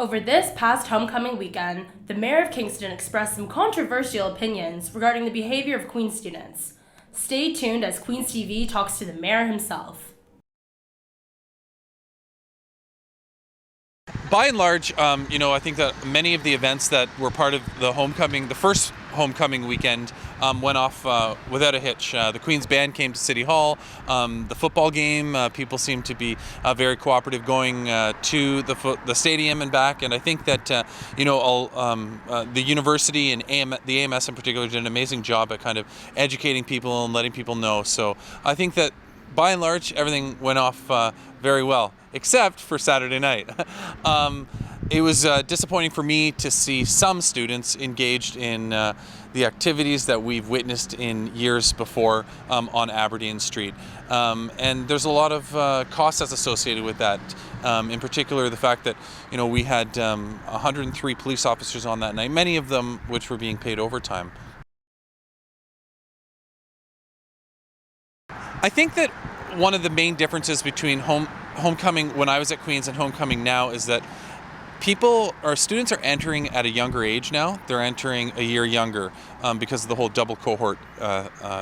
Over this past homecoming weekend, the mayor of Kingston expressed some controversial opinions regarding the behavior of Queen's students. Stay tuned as Queen's TV talks to the mayor himself. By and large, I think that many of the events that were part of the first homecoming weekend, went off without a hitch. The Queen's Band came to City Hall. The football game, people seem to be very cooperative going to the stadium and back. And I think that the university and the AMS in particular did an amazing job at kind of educating people and letting people know. So I think that by and large, everything went off very well, except for Saturday night. It was disappointing for me to see some students engaged in the activities that we've witnessed in years before on Aberdeen Street. And there's a lot of costs that's associated with that. In particular, the fact that we had 103 police officers on that night, many of them which were being paid overtime. I think that one of the main differences between homecoming when I was at Queen's and homecoming now is that students are entering at a younger age now. They're entering a year younger because of the whole double cohort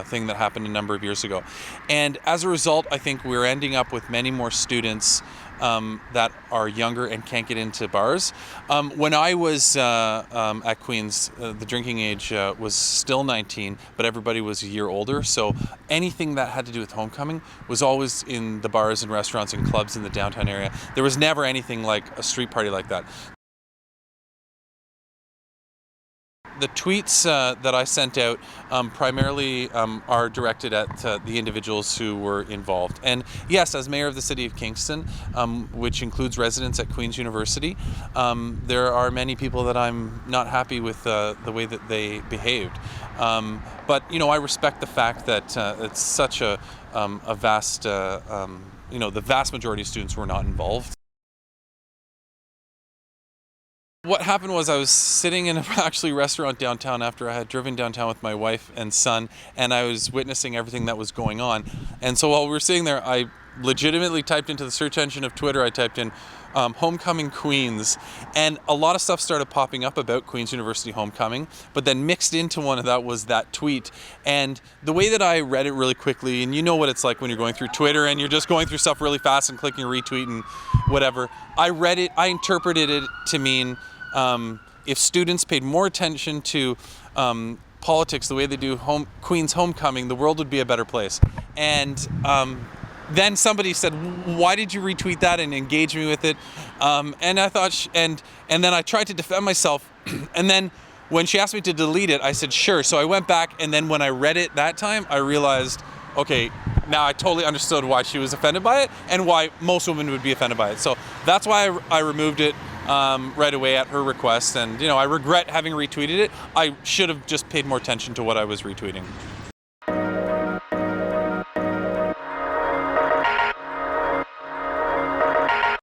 thing that happened a number of years ago. And as a result, I think we're ending up with many more students that are younger and can't get into bars. When I was at Queen's, the drinking age was still 19, but everybody was a year older. So anything that had to do with homecoming was always in the bars and restaurants and clubs in the downtown area. There was never anything like a street party like that. The tweets that I sent out primarily are directed at the individuals who were involved. And yes, as mayor of the city of Kingston, which includes residents at Queen's University, there are many people that I'm not happy with the way that they behaved. But I respect the fact that it's such a vast, the vast majority of students were not involved. What happened was I was sitting in a restaurant downtown after I had driven downtown with my wife and son, and I was witnessing everything that was going on. And so while we were sitting there, I legitimately typed into the search engine of Twitter, I typed in homecoming Queens, and a lot of stuff started popping up about Queen's University homecoming, but then mixed into one of that was that tweet. And the way that I read it really quickly, and you know what it's like when you're going through Twitter and you're just going through stuff really fast and clicking retweet and whatever, I interpreted it to mean if students paid more attention to politics the way they do Queen's homecoming, the world would be a better place. And then somebody said, "Why did you retweet that and engage me with it?" And I thought, and then I tried to defend myself. And then when she asked me to delete it, I said, "Sure." So I went back, and then when I read it that time, I realized, okay, now I totally understood why she was offended by it and why most women would be offended by it. So that's why I removed it right away at her request. And I regret having retweeted it. I should have just paid more attention to what I was retweeting.